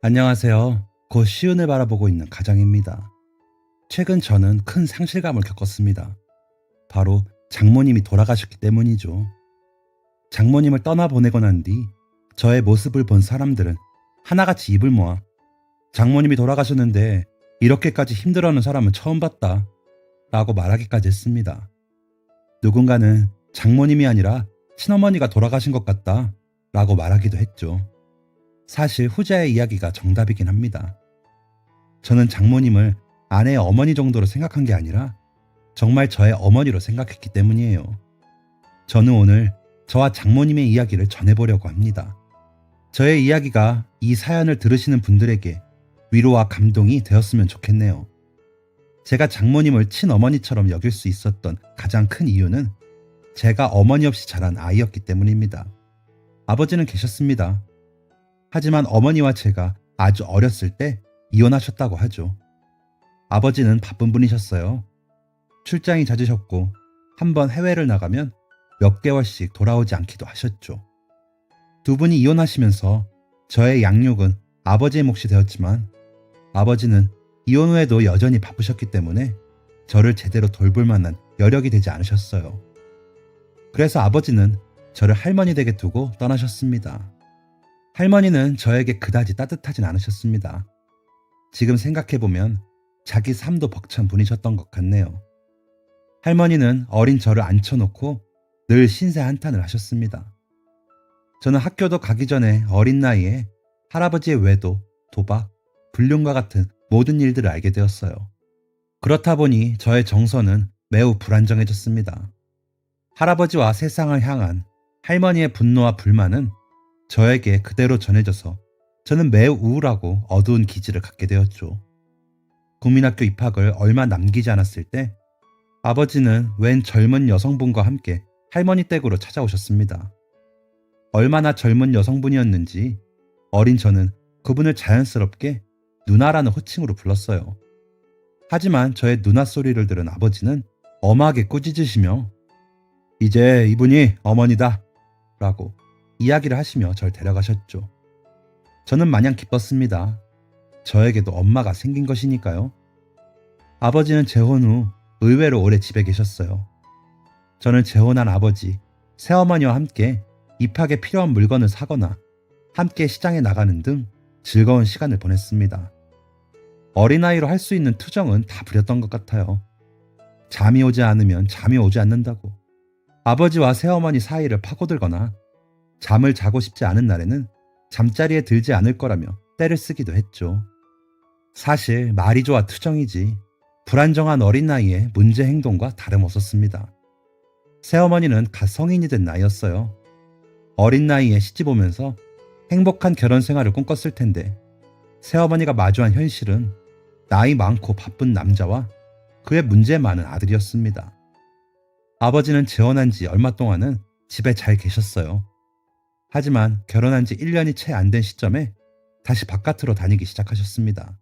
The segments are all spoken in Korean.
안녕하세요. 곧 시운을 바라보고 있는 가장입니다. 최근 저는 큰 상실감을 겪었습니다. 바로 장모님이 돌아가셨기 때문이죠. 장모님을 떠나보내고 난 뒤 저의 모습을 본 사람들은 하나같이 입을 모아 장모님이 돌아가셨는데 이렇게까지 힘들어하는 사람은 처음 봤다 라고 말하기까지 했습니다. 누군가는 장모님이 아니라 친어머니가 돌아가신 것 같다 라고 말하기도 했죠. 사실 후자의 이야기가 정답이긴 합니다. 저는 장모님을 아내의 어머니 정도로 생각한 게 아니라 정말 저의 어머니로 생각했기 때문이에요. 저는 오늘 저와 장모님의 이야기를 전해보려고 합니다. 저의 이야기가 이 사연을 들으시는 분들에게 위로와 감동이 되었으면 좋겠네요. 제가 장모님을 친어머니처럼 여길 수 있었던 가장 큰 이유는 제가 어머니 없이 자란 아이였기 때문입니다. 아버지는 계셨습니다. 하지만 어머니와 제가 아주 어렸을 때 이혼하셨다고 하죠. 아버지는 바쁜 분이셨어요. 출장이 잦으셨고 한번 해외를 나가면 몇 개월씩 돌아오지 않기도 하셨죠. 두 분이 이혼하시면서 저의 양육은 아버지의 몫이 되었지만 아버지는 이혼 후에도 여전히 바쁘셨기 때문에 저를 제대로 돌볼 만한 여력이 되지 않으셨어요. 그래서 아버지는 저를 할머니 댁에 두고 떠나셨습니다. 할머니는 저에게 그다지 따뜻하진 않으셨습니다. 지금 생각해보면 자기 삶도 벅찬 분이셨던 것 같네요. 할머니는 어린 저를 앉혀놓고 늘 신세 한탄을 하셨습니다. 저는 학교도 가기 전에 어린 나이에 할아버지의 외도, 도박, 불륜과 같은 모든 일들을 알게 되었어요. 그렇다 보니 저의 정서는 매우 불안정해졌습니다. 할아버지와 세상을 향한 할머니의 분노와 불만은 저에게 그대로 전해져서 저는 매우 우울하고 어두운 기질을 갖게 되었죠. 국민학교 입학을 얼마 남기지 않았을 때 아버지는 웬 젊은 여성분과 함께 할머니 댁으로 찾아오셨습니다. 얼마나 젊은 여성분이었는지 어린 저는 그분을 자연스럽게 누나라는 호칭으로 불렀어요. 하지만 저의 누나 소리를 들은 아버지는 엄하게 꾸짖으시며 이제 이분이 어머니다 라고 이야기를 하시며 절 데려가셨죠. 저는 마냥 기뻤습니다. 저에게도 엄마가 생긴 것이니까요. 아버지는 재혼 후 의외로 오래 집에 계셨어요. 저는 재혼한 아버지, 새어머니와 함께 입학에 필요한 물건을 사거나 함께 시장에 나가는 등 즐거운 시간을 보냈습니다. 어린아이로 할 수 있는 투정은 다 부렸던 것 같아요. 잠이 오지 않으면 잠이 오지 않는다고. 아버지와 새어머니 사이를 파고들거나 잠을 자고 싶지 않은 날에는 잠자리에 들지 않을 거라며 떼를 쓰기도 했죠. 사실 말이 좋아 투정이지 불안정한 어린 나이에 문제 행동과 다름없었습니다. 새어머니는 갓 성인이 된 나이였어요. 어린 나이에 시집 오면서 행복한 결혼 생활을 꿈꿨을 텐데 새어머니가 마주한 현실은 나이 많고 바쁜 남자와 그의 문제 많은 아들이었습니다. 아버지는 재혼한 지 얼마 동안은 집에 잘 계셨어요. 하지만 결혼한 지 1년이 채 안 된 시점에 다시 바깥으로 다니기 시작하셨습니다.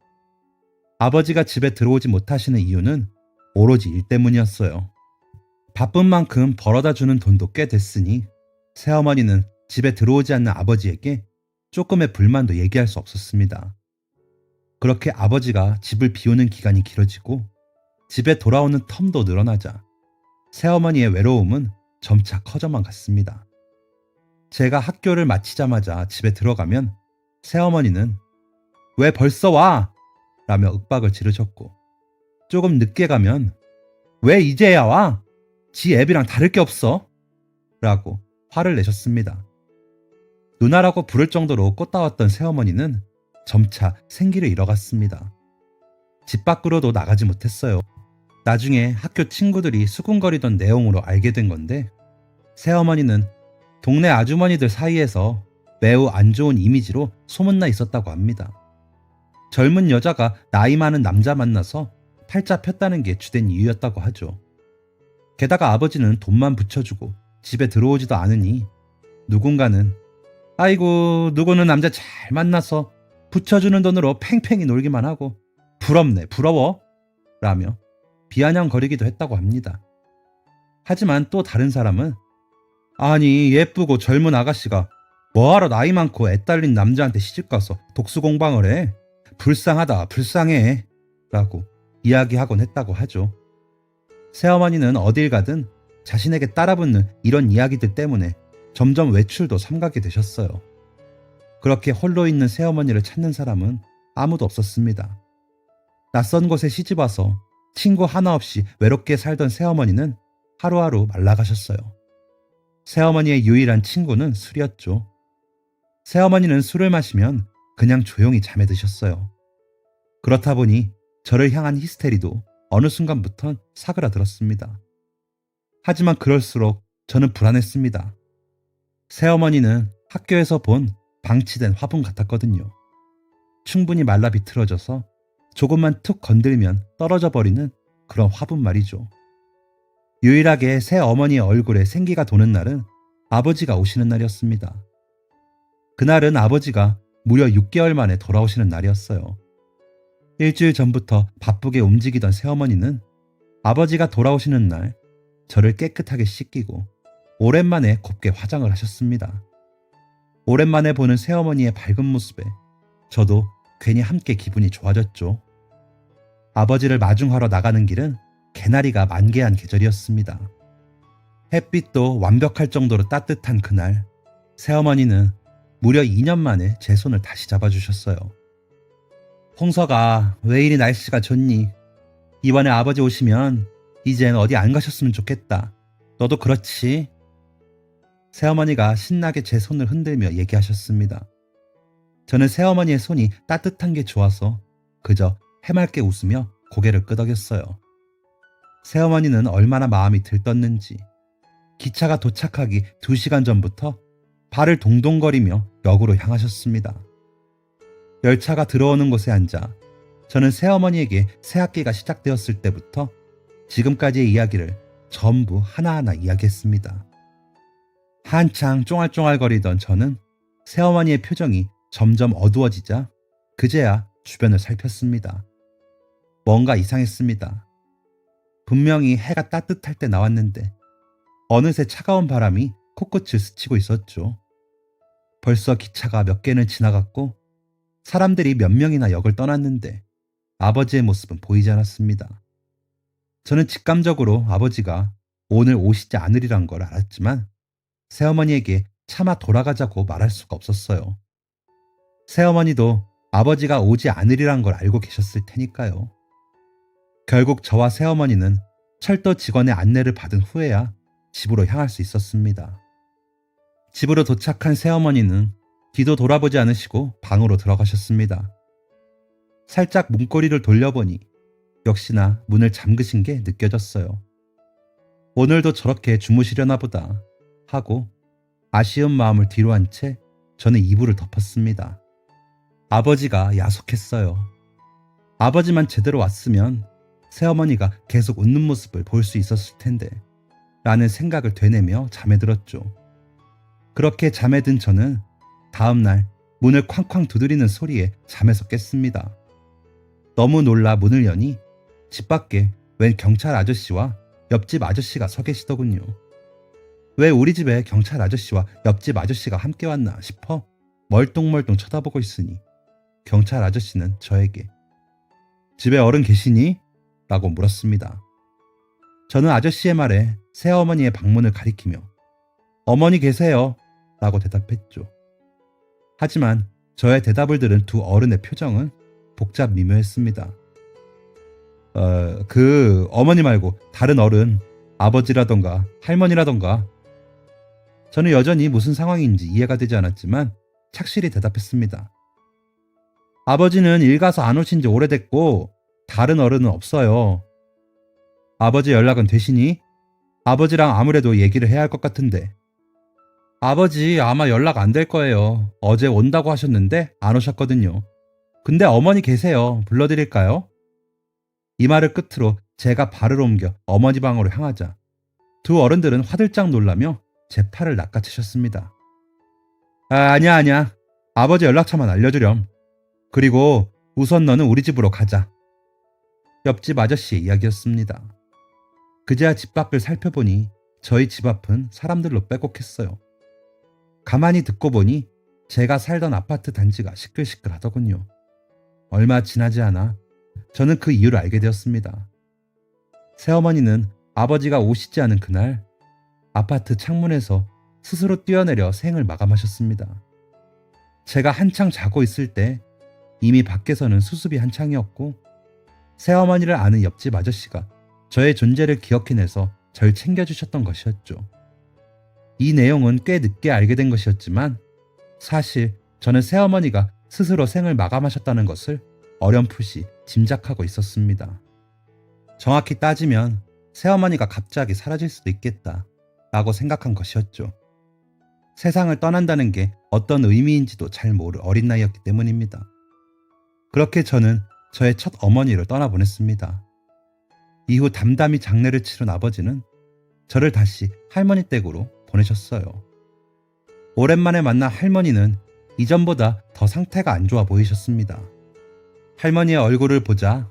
아버지가 집에 들어오지 못하시는 이유는 오로지 일 때문이었어요. 바쁜 만큼 벌어다 주는 돈도 꽤 됐으니 새어머니는 집에 들어오지 않는 아버지에게 조금의 불만도 얘기할 수 없었습니다. 그렇게 아버지가 집을 비우는 기간이 길어지고 집에 돌아오는 텀도 늘어나자 새어머니의 외로움은 점차 커져만 갔습니다. 제가 학교를 마치자마자 집에 들어가면 새어머니는 왜 벌써 와? 라며 윽박을 지르셨고 조금 늦게 가면 왜 이제야 와? 지 애비랑 다를 게 없어? 라고 화를 내셨습니다. 누나라고 부를 정도로 꽃다웠던 새어머니는 점차 생기를 잃어갔습니다. 집 밖으로도 나가지 못했어요. 나중에 학교 친구들이 수군거리던 내용으로 알게 된 건데 새어머니는 동네 아주머니들 사이에서 매우 안 좋은 이미지로 소문나 있었다고 합니다. 젊은 여자가 나이 많은 남자 만나서 팔자 폈다는 게 주된 이유였다고 하죠. 게다가 아버지는 돈만 붙여주고 집에 들어오지도 않으니 누군가는 아이고 누구는 남자 잘 만나서 붙여주는 돈으로 팽팽히 놀기만 하고 부럽네 부러워 라며 비아냥거리기도 했다고 합니다. 하지만 또 다른 사람은 아니 예쁘고 젊은 아가씨가 뭐하러 나이 많고 애 딸린 남자한테 시집가서 독수 공방을 해? 불쌍하다, 불쌍해. 라고 이야기하곤 했다고 하죠. 새어머니는 어딜 가든 자신에게 따라붙는 이런 이야기들 때문에 점점 외출도 삼가게 되셨어요. 그렇게 홀로 있는 새어머니를 찾는 사람은 아무도 없었습니다. 낯선 곳에 시집와서 친구 하나 없이 외롭게 살던 새어머니는 하루하루 말라가셨어요. 새어머니의 유일한 친구는 술이었죠. 새어머니는 술을 마시면 그냥 조용히 잠에 드셨어요. 그렇다 보니 저를 향한 히스테리도 어느 순간부턴 사그라들었습니다. 하지만 그럴수록 저는 불안했습니다. 새어머니는 학교에서 본 방치된 화분 같았거든요. 충분히 말라 비틀어져서 조금만 툭 건들면 떨어져 버리는 그런 화분 말이죠. 유일하게 새어머니의 얼굴에 생기가 도는 날은 아버지가 오시는 날이었습니다. 그날은 아버지가 무려 6개월 만에 돌아오시는 날이었어요. 일주일 전부터 바쁘게 움직이던 새어머니는 아버지가 돌아오시는 날 저를 깨끗하게 씻기고 오랜만에 곱게 화장을 하셨습니다. 오랜만에 보는 새어머니의 밝은 모습에 저도 괜히 함께 기분이 좋아졌죠. 아버지를 마중하러 나가는 길은 개나리가 만개한 계절이었습니다. 햇빛도 완벽할 정도로 따뜻한 그날, 새어머니는 무려 2년 만에 제 손을 다시 잡아주셨어요. 홍서가, 왜 이리 날씨가 좋니? 이번에 아버지 오시면 이젠 어디 안 가셨으면 좋겠다. 너도 그렇지? 새어머니가 신나게 제 손을 흔들며 얘기하셨습니다. 저는 새어머니의 손이 따뜻한 게 좋아서 그저 해맑게 웃으며 고개를 끄덕였어요. 새어머니는 얼마나 마음이 들떴는지 기차가 도착하기 2시간 전부터 발을 동동거리며 역으로 향하셨습니다. 열차가 들어오는 곳에 앉아 저는 새어머니에게 새학기가 시작되었을 때부터 지금까지의 이야기를 전부 하나하나 이야기했습니다. 한창 쫑알쫑알거리던 저는 새어머니의 표정이 점점 어두워지자 그제야 주변을 살폈습니다. 뭔가 이상했습니다. 분명히 해가 따뜻할 때 나왔는데 어느새 차가운 바람이 코끝을 스치고 있었죠. 벌써 기차가 몇 개는 지나갔고 사람들이 몇 명이나 역을 떠났는데 아버지의 모습은 보이지 않았습니다. 저는 직감적으로 아버지가 오늘 오시지 않으리란 걸 알았지만 새어머니에게 차마 돌아가자고 말할 수가 없었어요. 새어머니도 아버지가 오지 않으리란 걸 알고 계셨을 테니까요. 결국 저와 새어머니는 철도 직원의 안내를 받은 후에야 집으로 향할 수 있었습니다. 집으로 도착한 새어머니는 뒤도 돌아보지 않으시고 방으로 들어가셨습니다. 살짝 문고리를 돌려보니 역시나 문을 잠그신 게 느껴졌어요. 오늘도 저렇게 주무시려나 보다 하고 아쉬운 마음을 뒤로 한 채 저는 이불을 덮었습니다. 아버지가 야속했어요. 아버지만 제대로 왔으면 새어머니가 계속 웃는 모습을 볼 수 있었을 텐데 라는 생각을 되뇌며 잠에 들었죠. 그렇게 잠에 든 저는 다음날 문을 쾅쾅 두드리는 소리에 잠에서 깼습니다. 너무 놀라 문을 여니 집 밖에 웬 경찰 아저씨와 옆집 아저씨가 서 계시더군요. 왜 우리 집에 경찰 아저씨와 옆집 아저씨가 함께 왔나 싶어 멀뚱멀뚱 쳐다보고 있으니 경찰 아저씨는 저에게 집에 어른 계시니? 라고 물었습니다. 저는 아저씨의 말에 새어머니의 방문을 가리키며 어머니 계세요 라고 대답했죠. 하지만 저의 대답을 들은 두 어른의 표정은 복잡 미묘했습니다. 어머니 말고 다른 어른, 아버지라던가 할머니라던가. 저는 여전히 무슨 상황인지 이해가 되지 않았지만 착실히 대답했습니다. 아버지는 일 가서 안 오신 지 오래됐고 다른 어른은 없어요. 아버지 연락은 되시니? 아버지랑 아무래도 얘기를 해야 할 것 같은데. 아버지 아마 연락 안 될 거예요. 어제 온다고 하셨는데 안 오셨거든요. 근데 어머니 계세요. 불러드릴까요? 이 말을 끝으로 제가 발을 옮겨 어머니 방으로 향하자 두 어른들은 화들짝 놀라며 제 팔을 낚아채셨습니다. 아니야. 아버지 연락처만 알려주렴. 그리고 우선 너는 우리 집으로 가자. 옆집 아저씨의 이야기였습니다. 그제야 집 밖을 살펴보니 저희 집 앞은 사람들로 빼곡했어요. 가만히 듣고 보니 제가 살던 아파트 단지가 시끌시끌하더군요. 얼마 지나지 않아 저는 그 이유를 알게 되었습니다. 새어머니는 아버지가 오시지 않은 그날 아파트 창문에서 스스로 뛰어내려 생을 마감하셨습니다. 제가 한창 자고 있을 때 이미 밖에서는 수습이 한창이었고 새어머니를 아는 옆집 아저씨가 저의 존재를 기억해내서 절 챙겨주셨던 것이었죠. 이 내용은 꽤 늦게 알게 된 것이었지만 사실 저는 새어머니가 스스로 생을 마감하셨다는 것을 어렴풋이 짐작하고 있었습니다. 정확히 따지면 새어머니가 갑자기 사라질 수도 있겠다 라고 생각한 것이었죠. 세상을 떠난다는 게 어떤 의미인지도 잘 모를 어린 나이였기 때문입니다. 그렇게 저는 저의 첫 어머니를 떠나보냈습니다. 이후 담담히 장례를 치른 아버지는 저를 다시 할머니 댁으로 보내셨어요. 오랜만에 만난 할머니는 이전보다 더 상태가 안 좋아 보이셨습니다. 할머니의 얼굴을 보자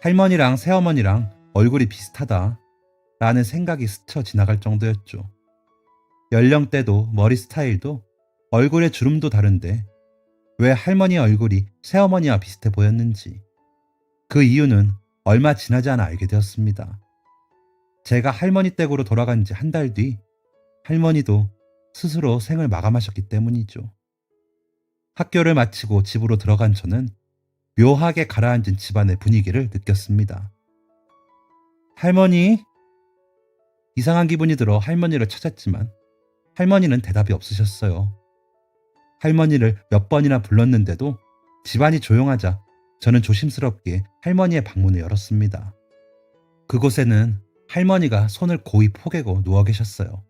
할머니랑 새어머니랑 얼굴이 비슷하다 라는 생각이 스쳐 지나갈 정도였죠. 연령대도 머리 스타일도 얼굴의 주름도 다른데 왜 할머니의 얼굴이 새어머니와 비슷해 보였는지 그 이유는 얼마 지나지 않아 알게 되었습니다. 제가 할머니 댁으로 돌아간 지 한 달 뒤 할머니도 스스로 생을 마감하셨기 때문이죠. 학교를 마치고 집으로 들어간 저는 묘하게 가라앉은 집안의 분위기를 느꼈습니다. 할머니? 이상한 기분이 들어 할머니를 찾았지만 할머니는 대답이 없으셨어요. 할머니를 몇 번이나 불렀는데도 집안이 조용하자 저는 조심스럽게 할머니의 방문을 열었습니다. 그곳에는 할머니가 손을 고이 포개고 누워 계셨어요.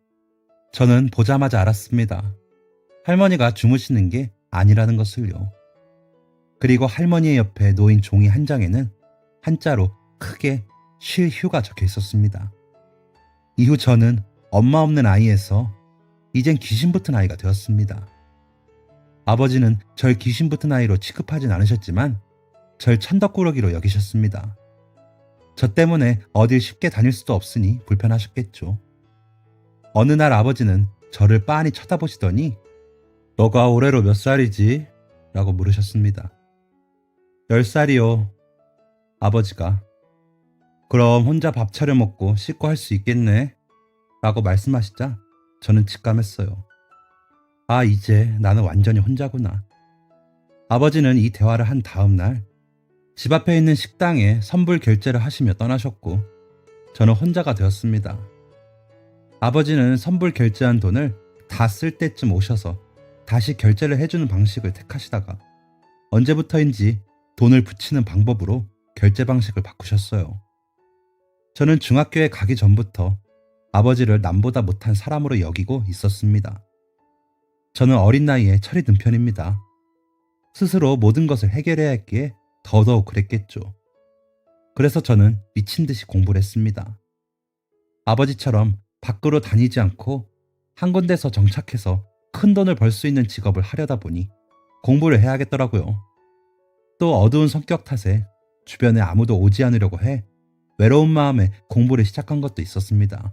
저는 보자마자 알았습니다. 할머니가 주무시는 게 아니라는 것을요. 그리고 할머니의 옆에 놓인 종이 한 장에는 한자로 크게 쉴 휴가 적혀 있었습니다. 이후 저는 엄마 없는 아이에서 이젠 귀신 붙은 아이가 되었습니다. 아버지는 절 귀신 붙은 아이로 취급하진 않으셨지만 절 천덕꾸러기로 여기셨습니다. 저 때문에 어딜 쉽게 다닐 수도 없으니 불편하셨겠죠. 어느 날 아버지는 저를 빤히 쳐다보시더니 너가 올해로 몇 살이지? 라고 물으셨습니다. 10살이요. 아버지가 그럼 혼자 밥 차려 먹고 씻고 할 수 있겠네? 라고 말씀하시자 저는 직감했어요. 아, 이제 나는 완전히 혼자구나. 아버지는 이 대화를 한 다음 날 집 앞에 있는 식당에 선불 결제를 하시며 떠나셨고 저는 혼자가 되었습니다. 아버지는 선불 결제한 돈을 다 쓸 때쯤 오셔서 다시 결제를 해주는 방식을 택하시다가 언제부터인지 돈을 붙이는 방법으로 결제 방식을 바꾸셨어요. 저는 중학교에 가기 전부터 아버지를 남보다 못한 사람으로 여기고 있었습니다. 저는 어린 나이에 철이 든 편입니다. 스스로 모든 것을 해결해야 했기에 더더욱 그랬겠죠. 그래서 저는 미친 듯이 공부를 했습니다. 아버지처럼 밖으로 다니지 않고 한 군데서 정착해서 큰 돈을 벌 수 있는 직업을 하려다 보니 공부를 해야겠더라고요. 또 어두운 성격 탓에 주변에 아무도 오지 않으려고 해 외로운 마음에 공부를 시작한 것도 있었습니다.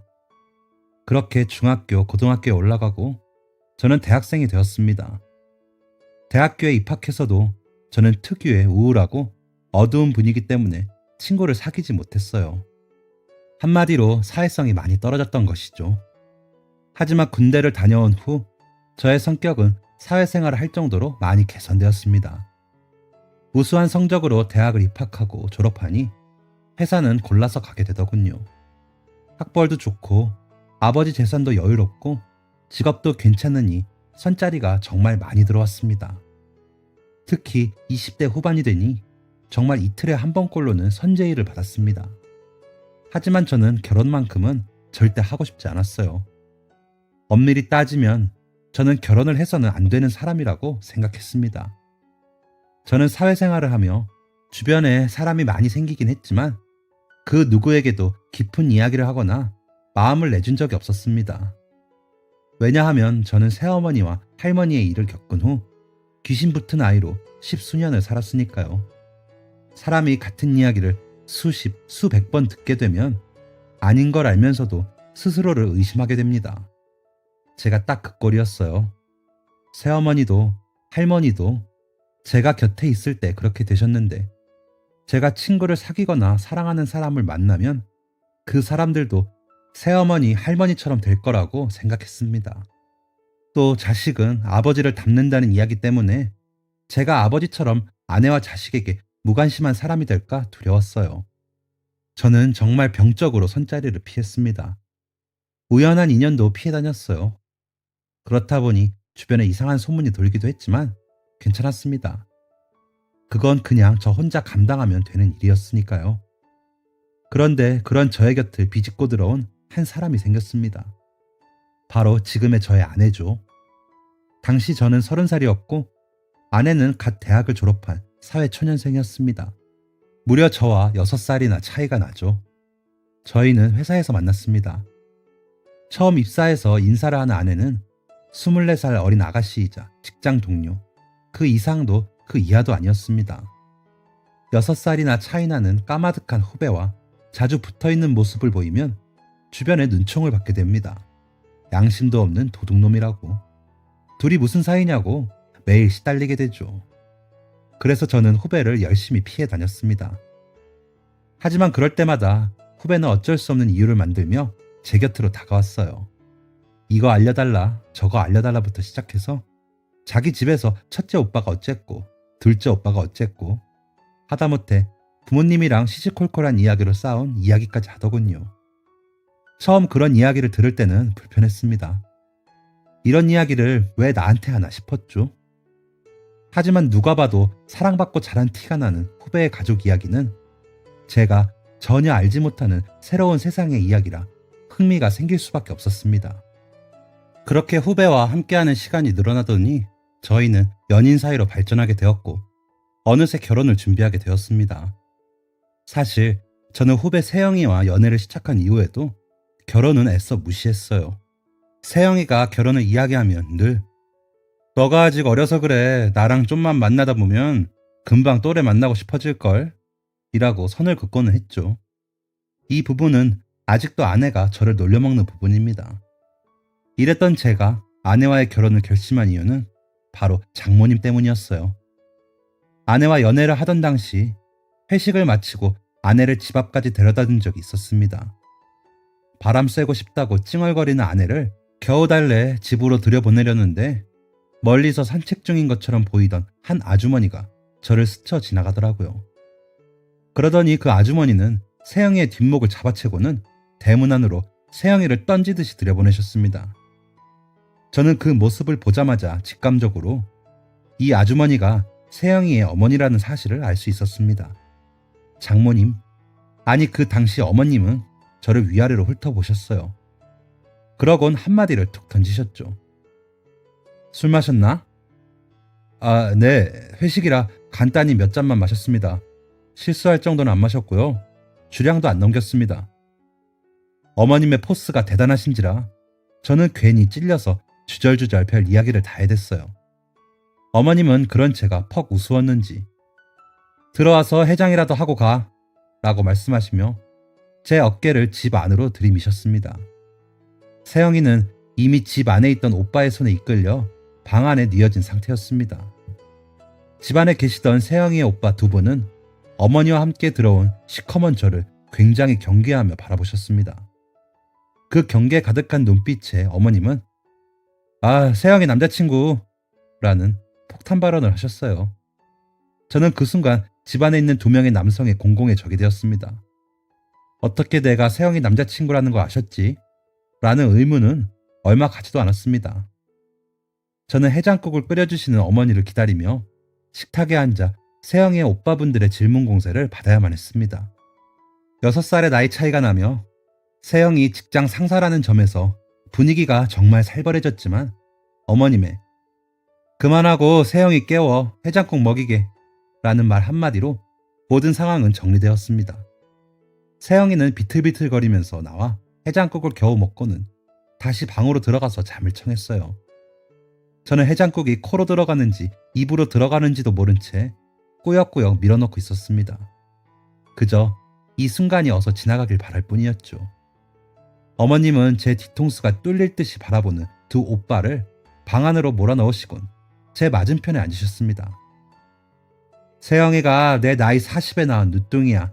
그렇게 중학교, 고등학교에 올라가고 저는 대학생이 되었습니다. 대학교에 입학해서도 저는 특유의 우울하고 어두운 분위기 때문에 친구를 사귀지 못했어요. 한마디로 사회성이 많이 떨어졌던 것이죠. 하지만 군대를 다녀온 후 저의 성격은 사회생활을 할 정도로 많이 개선되었습니다. 우수한 성적으로 대학을 입학하고 졸업하니 회사는 골라서 가게 되더군요. 학벌도 좋고 아버지 재산도 여유롭고 직업도 괜찮으니 선자리가 정말 많이 들어왔습니다. 특히 20대 후반이 되니 정말 이틀에 한 번꼴로는 선제일을 받았습니다. 하지만 저는 결혼만큼은 절대 하고 싶지 않았어요. 엄밀히 따지면 저는 결혼을 해서는 안 되는 사람이라고 생각했습니다. 저는 사회생활을 하며 주변에 사람이 많이 생기긴 했지만 그 누구에게도 깊은 이야기를 하거나 마음을 내준 적이 없었습니다. 왜냐하면 저는 새어머니와 할머니의 일을 겪은 후 귀신 붙은 아이로 십수년을 살았으니까요. 사람이 같은 이야기를 수십, 수백 번 듣게 되면 아닌 걸 알면서도 스스로를 의심하게 됩니다. 제가 딱 그 꼴이었어요. 새어머니도 할머니도 제가 곁에 있을 때 그렇게 되셨는데 제가 친구를 사귀거나 사랑하는 사람을 만나면 그 사람들도 새어머니, 할머니처럼 될 거라고 생각했습니다. 또 자식은 아버지를 닮는다는 이야기 때문에 제가 아버지처럼 아내와 자식에게 무관심한 사람이 될까 두려웠어요. 저는 정말 병적으로 손자리를 피했습니다. 우연한 인연도 피해 다녔어요. 그렇다 보니 주변에 이상한 소문이 돌기도 했지만 괜찮았습니다. 그건 그냥 저 혼자 감당하면 되는 일이었으니까요. 그런데 그런 저의 곁을 비집고 들어온 한 사람이 생겼습니다. 바로 지금의 저의 아내죠. 당시 저는 30살이었고 아내는 갓 대학을 졸업한 사회초년생이었습니다. 무려 저와 6살이나 차이가 나죠. 저희는 회사에서 만났습니다. 처음 입사해서 인사를 하는 아내는 24살 어린 아가씨이자 직장 동료, 그 이상도 그 이하도 아니었습니다. 6살이나 차이 나는 까마득한 후배와 자주 붙어있는 모습을 보이면 주변에 눈총을 받게 됩니다. 양심도 없는 도둑놈이라고. 둘이 무슨 사이냐고 매일 시달리게 되죠. 그래서 저는 후배를 열심히 피해 다녔습니다. 하지만 그럴 때마다 후배는 어쩔 수 없는 이유를 만들며 제 곁으로 다가왔어요. 이거 알려달라, 저거 알려달라부터 시작해서 자기 집에서 첫째 오빠가 어쨌고 둘째 오빠가 어쨌고 하다못해 부모님이랑 시시콜콜한 이야기로 싸운 이야기까지 하더군요. 처음 그런 이야기를 들을 때는 불편했습니다. 이런 이야기를 왜 나한테 하나 싶었죠. 하지만 누가 봐도 사랑받고 자란 티가 나는 후배의 가족 이야기는 제가 전혀 알지 못하는 새로운 세상의 이야기라 흥미가 생길 수밖에 없었습니다. 그렇게 후배와 함께하는 시간이 늘어나더니 저희는 연인 사이로 발전하게 되었고 어느새 결혼을 준비하게 되었습니다. 사실 저는 후배 세영이와 연애를 시작한 이후에도 결혼은 애써 무시했어요. 세영이가 결혼을 이야기하면 늘 너가 아직 어려서 그래. 나랑 좀만 만나다 보면 금방 또래 만나고 싶어질걸 이라고 선을 긋고는 했죠. 이 부분은 아직도 아내가 저를 놀려먹는 부분입니다. 이랬던 제가 아내와의 결혼을 결심한 이유는 바로 장모님 때문이었어요. 아내와 연애를 하던 당시 회식을 마치고 아내를 집 앞까지 데려다 준 적이 있었습니다. 바람 쐬고 싶다고 찡얼거리는 아내를 겨우 달래 집으로 들여보내려는데 멀리서 산책 중인 것처럼 보이던 한 아주머니가 저를 스쳐 지나가더라고요. 그러더니 그 아주머니는 세영이의 뒷목을 잡아채고는 대문 안으로 세영이를 던지듯이 들여보내셨습니다. 저는 그 모습을 보자마자 직감적으로 이 아주머니가 세영이의 어머니라는 사실을 알 수 있었습니다. 장모님, 아니 그 당시 어머님은 저를 위아래로 훑어보셨어요. 그러곤 한마디를 툭 던지셨죠. 술 마셨나? 아, 네, 회식이라 간단히 몇 잔만 마셨습니다. 실수할 정도는 안 마셨고요. 주량도 안 넘겼습니다. 어머님의 포스가 대단하신지라 저는 괜히 찔려서 주절주절 별 이야기를 다 해댔어요. 어머님은 그런 제가 퍽 우스웠는지 들어와서 해장이라도 하고 가 라고 말씀하시며 제 어깨를 집 안으로 들이미셨습니다. 세영이는 이미 집 안에 있던 오빠의 손에 이끌려 방 안에 뉘어진 상태였습니다. 집 안에 계시던 세영이의 오빠 두 분은 어머니와 함께 들어온 시커먼 저를 굉장히 경계하며 바라보셨습니다. 그 경계 가득한 눈빛에 어머님은 아, 세영이 남자친구 라는 폭탄 발언을 하셨어요. 저는 그 순간 집안에 있는 2명의 남성의 공공의 적이 되었습니다. 어떻게 내가 세영이 남자친구라는 거 아셨지? 라는 의문은 얼마 가지도 않았습니다. 저는 해장국을 끓여주시는 어머니를 기다리며 식탁에 앉아 세영이의 오빠분들의 질문 공세를 받아야만 했습니다. 6살의 나이 차이가 나며 세영이 직장 상사라는 점에서 분위기가 정말 살벌해졌지만 어머님의 그만하고 세영이 깨워 해장국 먹이게 라는 말 한마디로 모든 상황은 정리되었습니다. 세영이는 비틀비틀거리면서 나와 해장국을 겨우 먹고는 다시 방으로 들어가서 잠을 청했어요. 저는 해장국이 코로 들어가는지 입으로 들어가는지도 모른 채 꾸역꾸역 밀어넣고 있었습니다. 그저 이 순간이 어서 지나가길 바랄 뿐이었죠. 어머님은 제 뒤통수가 뚫릴 듯이 바라보는 두 오빠를 방 안으로 몰아넣으시곤 제 맞은편에 앉으셨습니다. 세영이가 내 나이 40에 낳은 늦둥이야.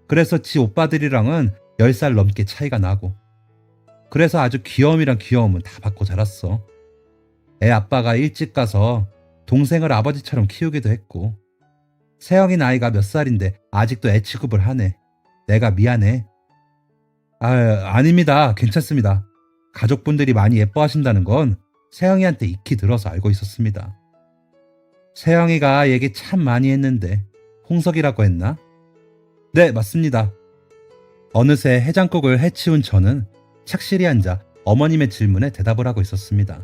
그래서 지 오빠들이랑은 10살 넘게 차이가 나고, 그래서 아주 귀여움이란 귀여움은 다 받고 자랐어. 애 아빠가 일찍 가서 동생을 아버지처럼 키우기도 했고, 세영이 나이가 몇 살인데 아직도 애 취급을 하네. 내가 미안해. 아, 아닙니다. 괜찮습니다. 가족분들이 많이 예뻐하신다는 건 세영이한테 익히 들어서 알고 있었습니다. 세영이가 얘기 참 많이 했는데 홍석이라고 했나? 네, 맞습니다. 어느새 해장국을 해치운 저는 착실히 앉아 어머님의 질문에 대답을 하고 있었습니다.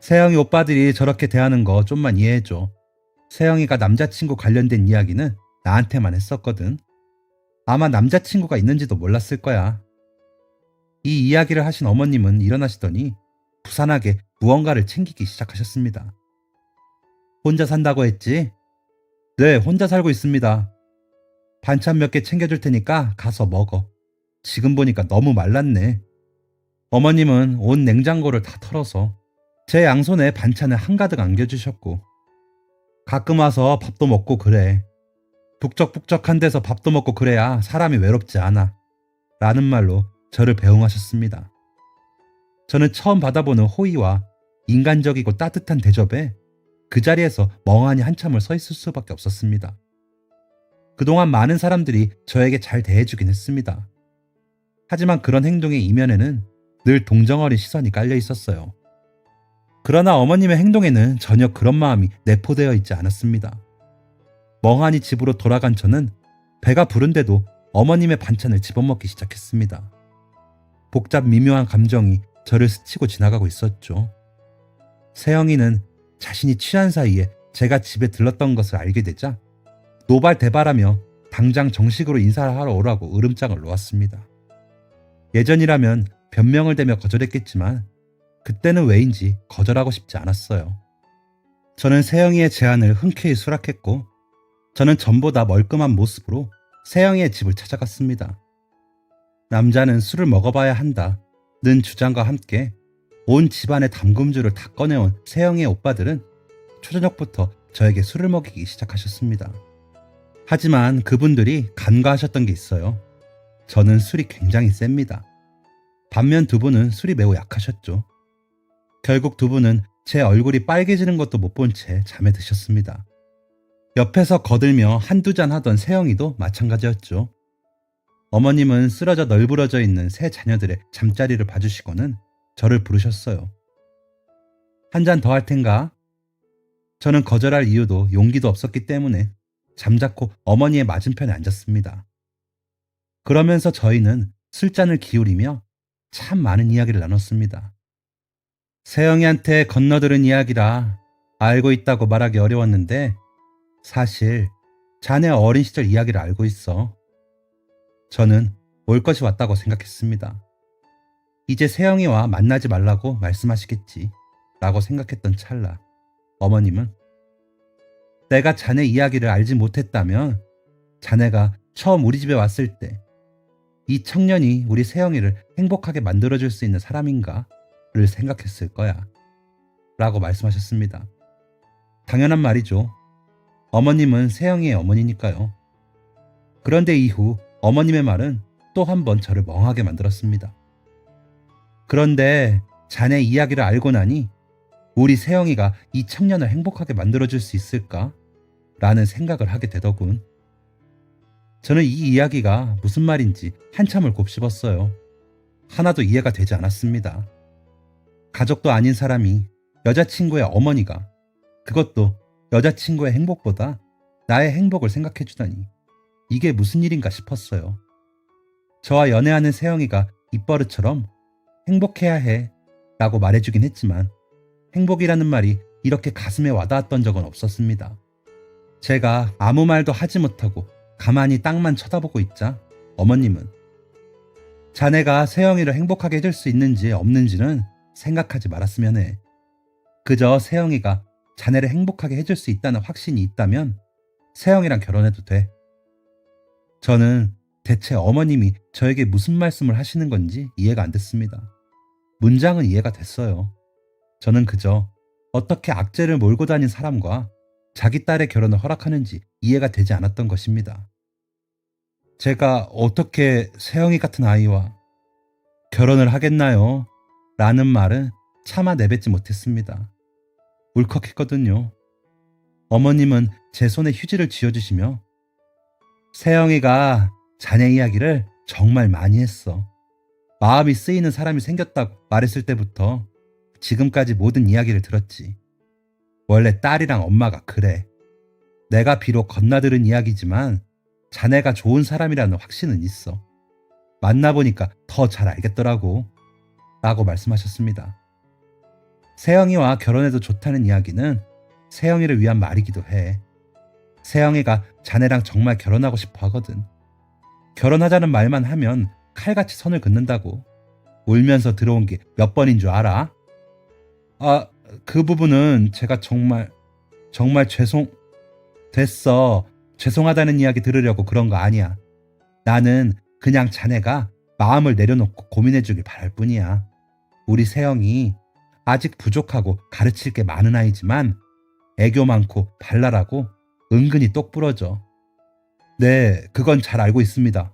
세영이 오빠들이 저렇게 대하는 거 좀만 이해해줘. 세영이가 남자친구 관련된 이야기는 나한테만 했었거든. 아마 남자친구가 있는지도 몰랐을 거야. 이 이야기를 하신 어머님은 일어나시더니 부산하게 무언가를 챙기기 시작하셨습니다. 혼자 산다고 했지? 네, 혼자 살고 있습니다. 반찬 몇 개 챙겨줄 테니까 가서 먹어. 지금 보니까 너무 말랐네. 어머님은 온 냉장고를 다 털어서 제 양손에 반찬을 한가득 안겨주셨고, 가끔 와서 밥도 먹고 그래. 북적북적한 데서 밥도 먹고 그래야 사람이 외롭지 않아. 라는 말로 저를 배웅하셨습니다. 저는 처음 받아보는 호의와 인간적이고 따뜻한 대접에 그 자리에서 멍하니 한참을 서 있을 수밖에 없었습니다. 그동안 많은 사람들이 저에게 잘 대해주긴 했습니다. 하지만 그런 행동의 이면에는 늘 동정어린 시선이 깔려 있었어요. 그러나 어머님의 행동에는 전혀 그런 마음이 내포되어 있지 않았습니다. 멍하니 집으로 돌아간 저는 배가 부른데도 어머님의 반찬을 집어먹기 시작했습니다. 복잡 미묘한 감정이 저를 스치고 지나가고 있었죠. 세영이는 자신이 취한 사이에 제가 집에 들렀던 것을 알게 되자 노발대발하며 당장 정식으로 인사를 하러 오라고 으름장을 놓았습니다. 예전이라면 변명을 대며 거절했겠지만 그때는 왜인지 거절하고 싶지 않았어요. 저는 세영이의 제안을 흔쾌히 수락했고, 저는 전보다 멀끔한 모습으로 세영이의 집을 찾아갔습니다. 남자는 술을 먹어봐야 한다는 주장과 함께 온 집안의 담금주를 다 꺼내온 세영이의 오빠들은 초저녁부터 저에게 술을 먹이기 시작하셨습니다. 하지만 그분들이 간과하셨던 게 있어요. 저는 술이 굉장히 셉니다. 반면 두 분은 술이 매우 약하셨죠. 결국 두 분은 제 얼굴이 빨개지는 것도 못 본 채 잠에 드셨습니다. 옆에서 거들며 한두 잔 하던 세영이도 마찬가지였죠. 어머님은 쓰러져 널브러져 있는 세 자녀들의 잠자리를 봐주시고는 저를 부르셨어요. 한 잔 더 할 텐가? 저는 거절할 이유도 용기도 없었기 때문에 잠자코 어머니의 맞은편에 앉았습니다. 그러면서 저희는 술잔을 기울이며 참 많은 이야기를 나눴습니다. 세영이한테 건너들은 이야기라 알고 있다고 말하기 어려웠는데 사실 자네 어린 시절 이야기를 알고 있어. 저는 올 것이 왔다고 생각했습니다. 이제 세영이와 만나지 말라고 말씀하시겠지 라고 생각했던 찰나 어머님은 내가 자네 이야기를 알지 못했다면 자네가 처음 우리 집에 왔을 때 이 청년이 우리 세영이를 행복하게 만들어줄 수 있는 사람인가를 생각했을 거야 라고 말씀하셨습니다. 당연한 말이죠. 어머님은 세영이의 어머니니까요. 그런데 이후 어머님의 말은 또 한 번 저를 멍하게 만들었습니다. 그런데 자네 이야기를 알고 나니 우리 세영이가 이 청년을 행복하게 만들어줄 수 있을까? 라는 생각을 하게 되더군. 저는 이 이야기가 무슨 말인지 한참을 곱씹었어요. 하나도 이해가 되지 않았습니다. 가족도 아닌 사람이 여자친구의 어머니가, 그것도 여자친구의 행복보다 나의 행복을 생각해 주다니 이게 무슨 일인가 싶었어요. 저와 연애하는 세영이가 입버릇처럼 행복해야 해 라고 말해주긴 했지만 행복이라는 말이 이렇게 가슴에 와닿았던 적은 없었습니다. 제가 아무 말도 하지 못하고 가만히 땅만 쳐다보고 있자 어머님은 자네가 세영이를 행복하게 해줄 수 있는지 없는지는 생각하지 말았으면 해. 그저 세영이가 자네를 행복하게 해줄 수 있다는 확신이 있다면 세영이랑 결혼해도 돼. 저는 대체 어머님이 저에게 무슨 말씀을 하시는 건지 이해가 안 됐습니다. 문장은 이해가 됐어요. 저는 그저 어떻게 악재를 몰고 다닌 사람과 자기 딸의 결혼을 허락하는지 이해가 되지 않았던 것입니다. 제가 어떻게 세영이 같은 아이와 결혼을 하겠나요? 라는 말은 차마 내뱉지 못했습니다. 울컥했거든요. 어머님은 제 손에 휴지를 쥐어주시며 세영이가 자네 이야기를 정말 많이 했어. 마음이 쓰이는 사람이 생겼다고 말했을 때부터 지금까지 모든 이야기를 들었지. 원래 딸이랑 엄마가 그래. 내가 비록 건나들은 이야기지만 자네가 좋은 사람이라는 확신은 있어. 만나보니까 더 잘 알겠더라고. 라고 말씀하셨습니다. 세영이와 결혼해도 좋다는 이야기는 세영이를 위한 말이기도 해. 세영이가 자네랑 정말 결혼하고 싶어 하거든. 결혼하자는 말만 하면 칼같이 선을 긋는다고. 울면서 들어온 게 몇 번인 줄 알아? 아, 그 부분은 제가 정말 됐어. 죄송하다는 이야기 들으려고 그런 거 아니야. 나는 그냥 자네가 마음을 내려놓고 고민해 주길 바랄 뿐이야. 우리 세영이 아직 부족하고 가르칠 게 많은 아이지만 애교 많고 발랄하고 은근히 똑부러져. 네, 그건 잘 알고 있습니다.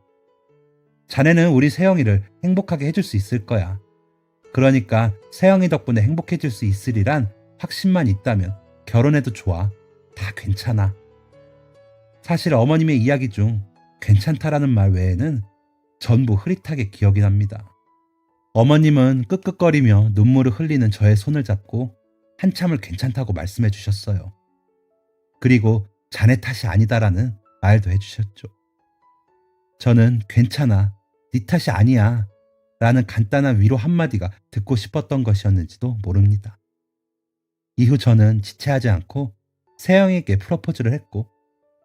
자네는 우리 세영이를 행복하게 해줄 수 있을 거야. 그러니까 세영이 덕분에 행복해질 수 있으리란 확신만 있다면 결혼해도 좋아. 다 괜찮아. 사실 어머님의 이야기 중 괜찮다라는 말 외에는 전부 흐릿하게 기억이 납니다. 어머님은 끄끄거리며 눈물을 흘리는 저의 손을 잡고 한참을 괜찮다고 말씀해 주셨어요. 그리고 자네 탓이 아니다라는 말도 해주셨죠. 저는 괜찮아, 네 탓이 아니야 라는 간단한 위로 한마디가 듣고 싶었던 것이었는지도 모릅니다. 이후 저는 지체하지 않고 세영에게 프로포즈를 했고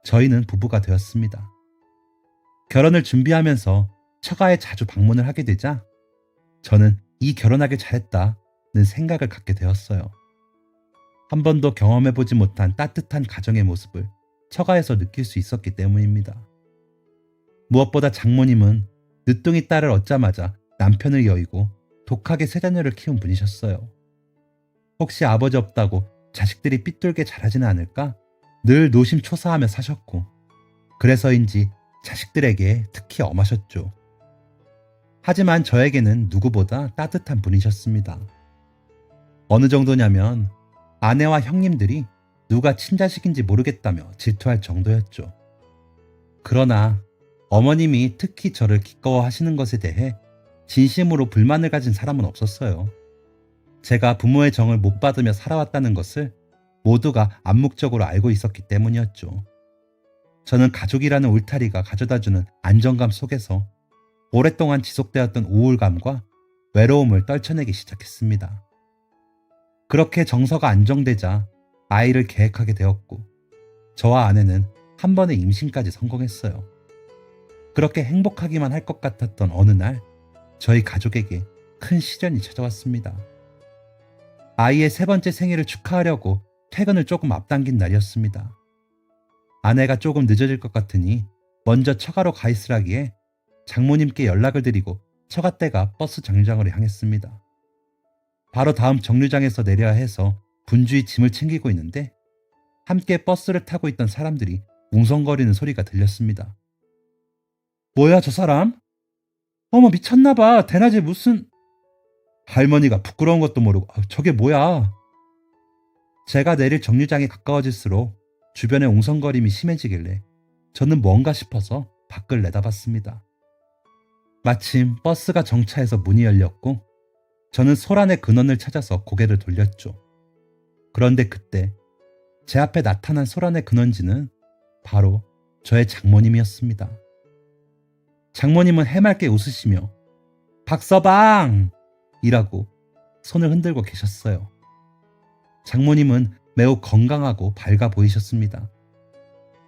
저희는 부부가 되었습니다. 결혼을 준비하면서 처가에 자주 방문을 하게 되자 저는 이 결혼하길 잘했다는 생각을 갖게 되었어요. 한 번도 경험해보지 못한 따뜻한 가정의 모습을 처가에서 느낄 수 있었기 때문입니다. 무엇보다 장모님은 늦둥이 딸을 얻자마자 남편을 여의고 독하게 세 자녀를 키운 분이셨어요. 혹시 아버지 없다고 자식들이 삐뚤게 자라지는 않을까 늘 노심초사하며 사셨고 그래서인지 자식들에게 특히 엄하셨죠. 하지만 저에게는 누구보다 따뜻한 분이셨습니다. 어느 정도냐면 아내와 형님들이 누가 친자식인지 모르겠다며 질투할 정도였죠. 그러나 어머님이 특히 저를 기꺼워하시는 것에 대해 진심으로 불만을 가진 사람은 없었어요. 제가 부모의 정을 못 받으며 살아왔다는 것을 모두가 암묵적으로 알고 있었기 때문이었죠. 저는 가족이라는 울타리가 가져다주는 안정감 속에서 오랫동안 지속되었던 우울감과 외로움을 떨쳐내기 시작했습니다. 그렇게 정서가 안정되자 아이를 계획하게 되었고 저와 아내는 한 번의 임신까지 성공했어요. 그렇게 행복하기만 할 것 같았던 어느 날 저희 가족에게 큰 시련이 찾아왔습니다. 아이의 세 번째 생일을 축하하려고 퇴근을 조금 앞당긴 날이었습니다. 아내가 조금 늦어질 것 같으니 먼저 처가로 가 있으라기에 장모님께 연락을 드리고 처가댁 버스 정류장으로 향했습니다. 바로 다음 정류장에서 내려야 해서 분주히 짐을 챙기고 있는데 함께 버스를 타고 있던 사람들이 웅성거리는 소리가 들렸습니다. 뭐야 저 사람? 어머 미쳤나봐. 대낮에 무슨... 할머니가 부끄러운 것도 모르고 저게 뭐야? 제가 내릴 정류장이 가까워질수록 주변의 웅성거림이 심해지길래 저는 뭔가 싶어서 밖을 내다봤습니다. 마침 버스가 정차해서 문이 열렸고 저는 소란의 근원을 찾아서 고개를 돌렸죠. 그런데 그때 제 앞에 나타난 소란의 근원지는 바로 저의 장모님이었습니다. 장모님은 해맑게 웃으시며 박서방! 이라고 손을 흔들고 계셨어요. 장모님은 매우 건강하고 밝아 보이셨습니다.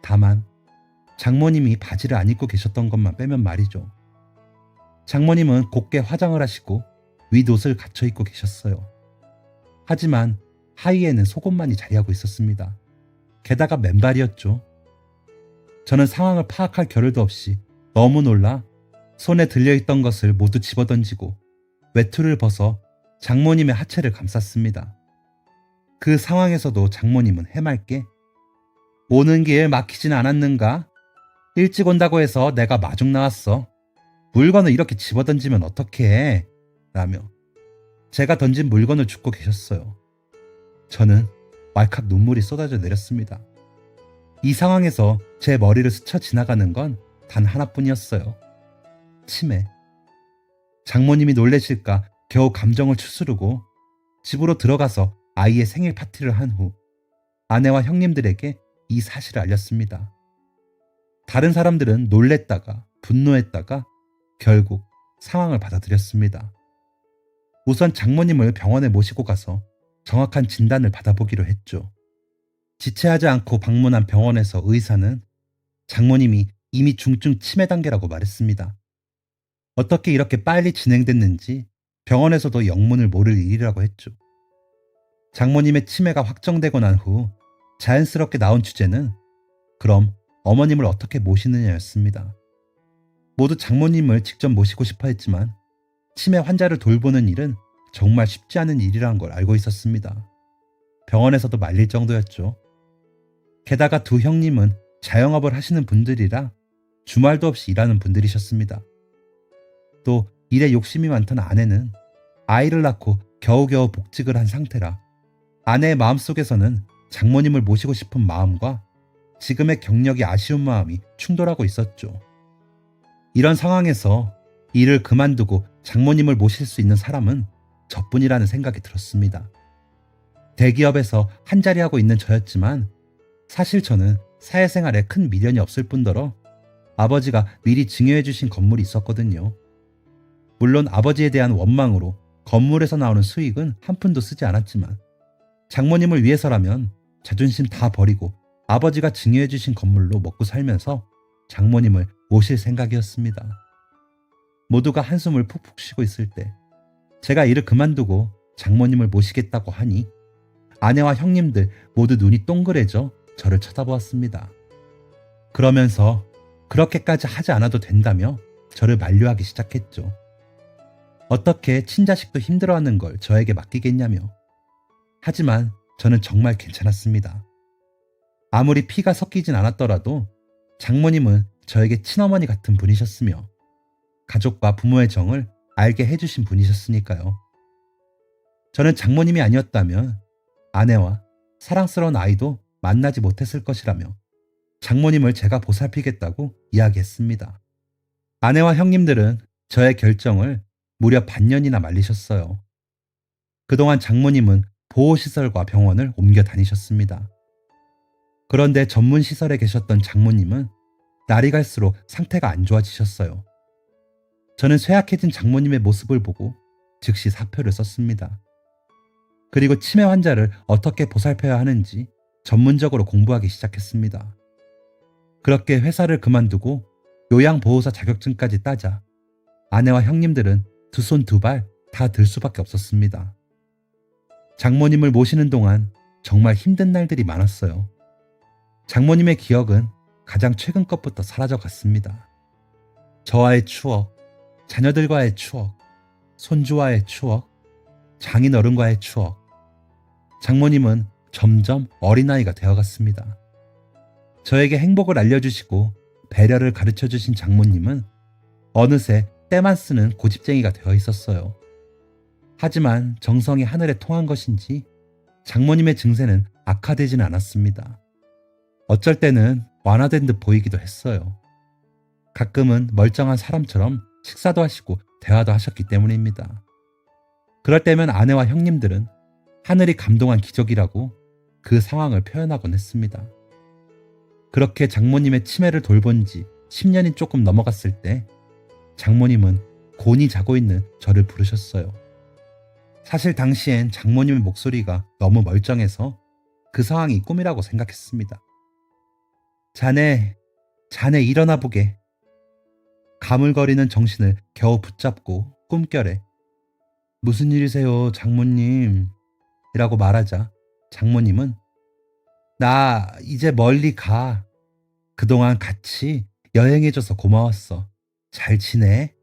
다만 장모님이 바지를 안 입고 계셨던 것만 빼면 말이죠. 장모님은 곱게 화장을 하시고 윗옷을 갖춰 입고 계셨어요. 하지만 하의에는 속옷만이 자리하고 있었습니다. 게다가 맨발이었죠. 저는 상황을 파악할 겨를도 없이 너무 놀라 손에 들려있던 것을 모두 집어던지고 외투를 벗어 장모님의 하체를 감쌌습니다. 그 상황에서도 장모님은 해맑게 오는 길 막히진 않았는가? 일찍 온다고 해서 내가 마중 나왔어. 물건을 이렇게 집어던지면 어떡해? 라며 제가 던진 물건을 줍고 계셨어요. 저는 왈칵 눈물이 쏟아져 내렸습니다. 이 상황에서 제 머리를 스쳐 지나가는 건 단 하나뿐이었어요. 치매. 장모님이 놀라실까 겨우 감정을 추스르고 집으로 들어가서 아이의 생일 파티를 한 후 아내와 형님들에게 이 사실을 알렸습니다. 다른 사람들은 놀랬다가 분노했다가 결국 상황을 받아들였습니다. 우선 장모님을 병원에 모시고 가서 정확한 진단을 받아보기로 했죠. 지체하지 않고 방문한 병원에서 의사는 장모님이 이미 중증 치매 단계라고 말했습니다. 어떻게 이렇게 빨리 진행됐는지 병원에서도 영문을 모를 일이라고 했죠. 장모님의 치매가 확정되고 난 후 자연스럽게 나온 주제는 그럼 어머님을 어떻게 모시느냐였습니다. 모두 장모님을 직접 모시고 싶어 했지만 치매 환자를 돌보는 일은 정말 쉽지 않은 일이라는 걸 알고 있었습니다. 병원에서도 말릴 정도였죠. 게다가 두 형님은 자영업을 하시는 분들이라 주말도 없이 일하는 분들이셨습니다. 또 일에 욕심이 많던 아내는 아이를 낳고 겨우겨우 복직을 한 상태라 아내의 마음속에서는 장모님을 모시고 싶은 마음과 지금의 경력이 아쉬운 마음이 충돌하고 있었죠. 이런 상황에서 일을 그만두고 장모님을 모실 수 있는 사람은 저뿐이라는 생각이 들었습니다. 대기업에서 한자리 하고 있는 저였지만 사실 저는 사회생활에 큰 미련이 없을 뿐더러 아버지가 미리 증여해 주신 건물이 있었거든요. 물론 아버지에 대한 원망으로 건물에서 나오는 수익은 한 푼도 쓰지 않았지만 장모님을 위해서라면 자존심 다 버리고 아버지가 증여해 주신 건물로 먹고 살면서 장모님을 모실 생각이었습니다. 모두가 한숨을 푹푹 쉬고 있을 때 제가 일을 그만두고 장모님을 모시겠다고 하니 아내와 형님들 모두 눈이 동그래져 저를 쳐다보았습니다. 그러면서 그렇게까지 하지 않아도 된다며 저를 만류하기 시작했죠. 어떻게 친자식도 힘들어하는 걸 저에게 맡기겠냐며. 하지만 저는 정말 괜찮았습니다. 아무리 피가 섞이진 않았더라도 장모님은 저에게 친어머니 같은 분이셨으며 가족과 부모의 정을 알게 해주신 분이셨으니까요. 저는 장모님이 아니었다면 아내와 사랑스러운 아이도 만나지 못했을 것이라며 장모님을 제가 보살피겠다고 이야기했습니다. 아내와 형님들은 저의 결정을 무려 반년이나 말리셨어요. 그동안 장모님은 보호시설과 병원을 옮겨 다니셨습니다. 그런데 전문시설에 계셨던 장모님은 날이 갈수록 상태가 안 좋아지셨어요. 저는 쇠약해진 장모님의 모습을 보고 즉시 사표를 썼습니다. 그리고 치매 환자를 어떻게 보살펴야 하는지 전문적으로 공부하기 시작했습니다. 그렇게 회사를 그만두고 요양보호사 자격증까지 따자 아내와 형님들은 두 손 두 발 다 들 수밖에 없었습니다. 장모님을 모시는 동안 정말 힘든 날들이 많았어요. 장모님의 기억은 가장 최근 것부터 사라져 갔습니다. 저와의 추억, 자녀들과의 추억, 손주와의 추억, 장인어른과의 추억. 장모님은 점점 어린아이가 되어갔습니다. 저에게 행복을 알려주시고 배려를 가르쳐주신 장모님은 어느새 때만 쓰는 고집쟁이가 되어 있었어요. 하지만 정성이 하늘에 통한 것인지 장모님의 증세는 악화되지는 않았습니다. 어쩔 때는 완화된 듯 보이기도 했어요. 가끔은 멀쩡한 사람처럼 식사도 하시고 대화도 하셨기 때문입니다. 그럴 때면 아내와 형님들은 하늘이 감동한 기적이라고 그 상황을 표현하곤 했습니다. 그렇게 장모님의 치매를 돌본 지 10년이 조금 넘어갔을 때 장모님은 곤히 자고 있는 저를 부르셨어요. 사실 당시엔 장모님의 목소리가 너무 멀쩡해서 그 상황이 꿈이라고 생각했습니다. 자네 일어나 보게. 가물거리는 정신을 겨우 붙잡고 꿈결에 무슨 일이세요, 장모님? 이라고 말하자 장모님은 나 이제 멀리 가. 그동안 같이 여행해줘서 고마웠어. 잘 지내?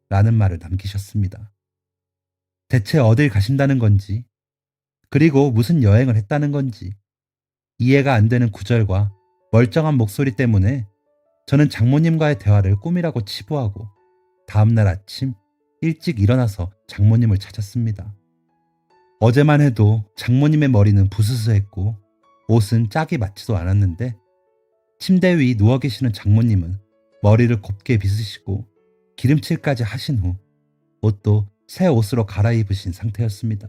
라는 말을 남기셨습니다. 대체 어딜 가신다는 건지 그리고 무슨 여행을 했다는 건지 이해가 안 되는 구절과 멀쩡한 목소리 때문에 저는 장모님과의 대화를 꿈이라고 치부하고 다음날 아침 일찍 일어나서 장모님을 찾았습니다. 어제만 해도 장모님의 머리는 부스스했고 옷은 짝이 맞지도 않았는데 침대 위 누워 계시는 장모님은 머리를 곱게 빗으시고 기름칠까지 하신 후 옷도 새 옷으로 갈아입으신 상태였습니다.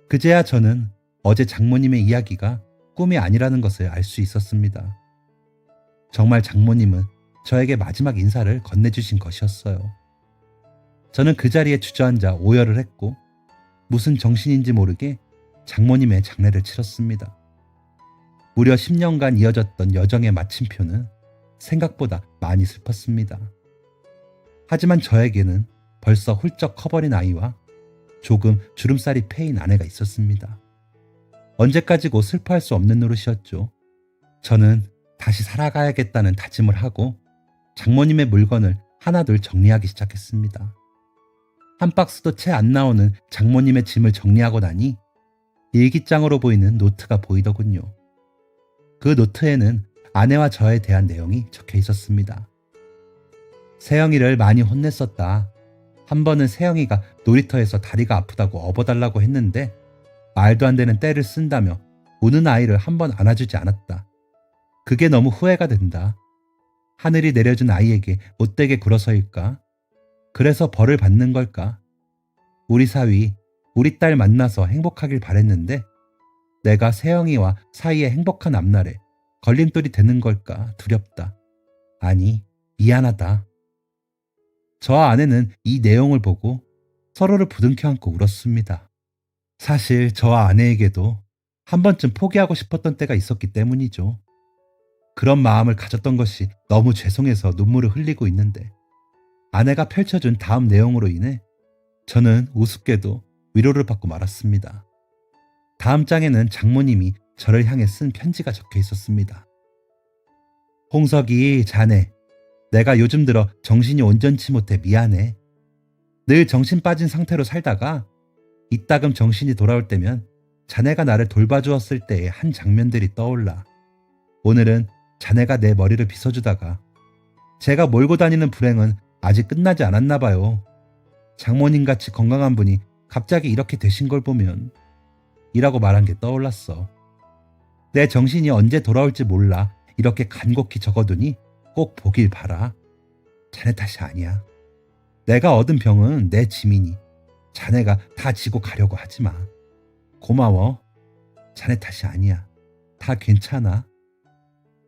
그제야 저는 어제 장모님의 이야기가 꿈이 아니라는 것을 알 수 있었습니다. 정말 장모님은 저에게 마지막 인사를 건네주신 것이었어요. 저는 그 자리에 주저앉아 오열을 했고 무슨 정신인지 모르게 장모님의 장례를 치렀습니다. 무려 10년간 이어졌던 여정의 마침표는 생각보다 많이 슬펐습니다. 하지만 저에게는 벌써 훌쩍 커버린 아이와 조금 주름살이 패인 아내가 있었습니다. 언제까지고 슬퍼할 수 없는 노릇이었죠. 저는 다시 살아가야겠다는 다짐을 하고 장모님의 물건을 하나둘 정리하기 시작했습니다. 한 박스도 채 안 나오는 장모님의 짐을 정리하고 나니 일기장으로 보이는 노트가 보이더군요. 그 노트에는 아내와 저에 대한 내용이 적혀 있었습니다. 세영이를 많이 혼냈었다. 한 번은 세영이가 놀이터에서 다리가 아프다고 업어달라고 했는데 말도 안 되는 떼를 쓴다며 우는 아이를 한 번 안아주지 않았다. 그게 너무 후회가 된다. 하늘이 내려준 아이에게 못되게 굴어서일까? 그래서 벌을 받는 걸까? 우리 사위, 우리 딸 만나서 행복하길 바랬는데 내가 세영이와 사이에 행복한 앞날에 걸림돌이 되는 걸까 두렵다. 아니, 미안하다. 저와 아내는 이 내용을 보고 서로를 부둥켜 안고 울었습니다. 사실 저와 아내에게도 한 번쯤 포기하고 싶었던 때가 있었기 때문이죠. 그런 마음을 가졌던 것이 너무 죄송해서 눈물을 흘리고 있는데 아내가 펼쳐준 다음 내용으로 인해 저는 우습게도 위로를 받고 말았습니다. 다음 장에는 장모님이 저를 향해 쓴 편지가 적혀 있었습니다. 홍석이, 자네, 내가 요즘 들어 정신이 온전치 못해 미안해. 늘 정신 빠진 상태로 살다가 이따금 정신이 돌아올 때면 자네가 나를 돌봐주었을 때의 한 장면들이 떠올라. 오늘은 자네가 내 머리를 빗어주다가 제가 몰고 다니는 불행은 아직 끝나지 않았나 봐요. 장모님같이 건강한 분이 갑자기 이렇게 되신 걸 보면 이라고 말한 게 떠올랐어. 내 정신이 언제 돌아올지 몰라 이렇게 간곡히 적어두니 꼭 보길 바라. 자네 탓이 아니야. 내가 얻은 병은 내 짐이니 자네가 다 지고 가려고 하지 마. 고마워. 자네 탓이 아니야. 다 괜찮아.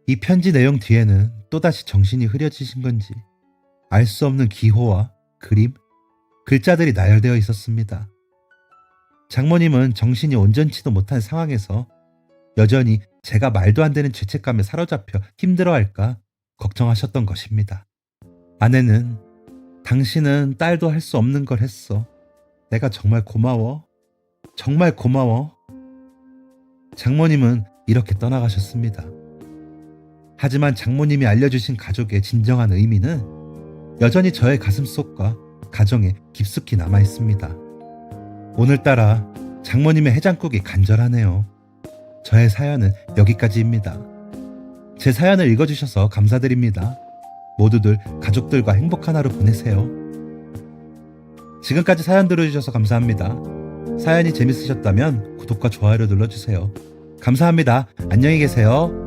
이 편지 내용 뒤에는 또다시 정신이 흐려지신 건지 알 수 없는 기호와 그림, 글자들이 나열되어 있었습니다. 장모님은 정신이 온전치도 못한 상황에서 여전히 제가 말도 안 되는 죄책감에 사로잡혀 힘들어할까 걱정하셨던 것입니다. 아내는 당신은 딸도 할 수 없는 걸 했어. 내가 정말 고마워. 정말 고마워. 장모님은 이렇게 떠나가셨습니다. 하지만 장모님이 알려주신 가족의 진정한 의미는 여전히 저의 가슴속과 가정에 깊숙이 남아있습니다. 오늘따라 장모님의 해장국이 간절하네요. 저의 사연은 여기까지입니다. 제 사연을 읽어주셔서 감사드립니다. 모두들 가족들과 행복한 하루 보내세요. 지금까지 사연 들어주셔서 감사합니다. 사연이 재밌으셨다면 구독과 좋아요를 눌러주세요. 감사합니다. 안녕히 계세요.